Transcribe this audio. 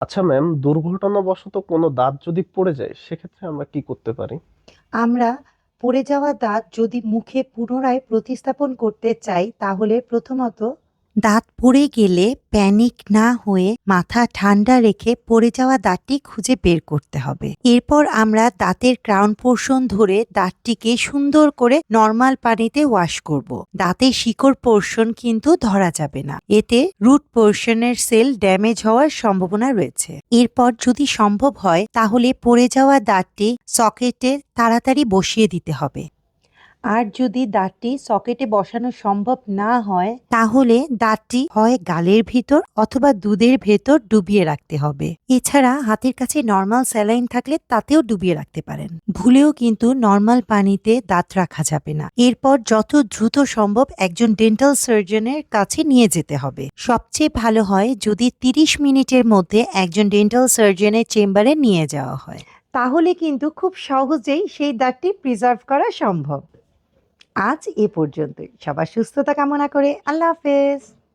আচ্ছা ম্যাম, দুর্ঘটনাবশত কোনো দাঁত যদি পড়ে যায় সেক্ষেত্রে আমরা কি করতে পারি? আমরা পড়ে যাওয়া দাঁত যদি মুখে পুনরায় প্রতিস্থাপন করতে চাই তাহলে প্রথমত দাঁত পড়ে গেলে প্যানিক না হয়ে মাথা ঠান্ডা রেখে পড়ে যাওয়া দাঁতটি খুঁজে বের করতে হবে। এরপর আমরা দাঁতের ক্রাউন পোর্শন ধরে দাঁতটিকে সুন্দর করে নর্মাল পানিতে ওয়াশ করব। দাঁতের শিকড় পোর্শন কিন্তু ধরা যাবে না, এতে রুট পোর্শনের সেল ড্যামেজ হওয়ার সম্ভাবনা রয়েছে। এরপর যদি সম্ভব হয় তাহলে পড়ে যাওয়া দাঁতটি সকেটে তাড়াতাড়ি বসিয়ে দিতে হবে। আর যদি দাঁতটি সকেটে বসানো সম্ভব না হয় তাহলে দাঁতটি হয় গালের ভিতর অথবা দুধের ভেতর ডুবিয়ে রাখতে হবে। এছাড়া হাতের কাছে নর্মাল স্যালাইন থাকলে তাতেও ডুবিয়ে রাখতে পারেন। ভুলেও কিন্তু নর্মাল পানিতে দাঁত রাখা যাবে না। এরপর যত দ্রুত সম্ভব একজন ডেন্টাল সার্জনের কাছে নিয়ে যেতে হবে। সবচেয়ে ভালো হয় যদি 30 মিনিটের মধ্যে একজন ডেন্টাল সার্জনের চেম্বারে নিয়ে যাওয়া হয়, তাহলে কিন্তু খুব সহজেই সেই দাঁতটি প্রিজার্ভ করা সম্ভব। আজ এ পর্যন্তই। সবার সুস্থতা কামনা করে আল্লাহ হাফেজ।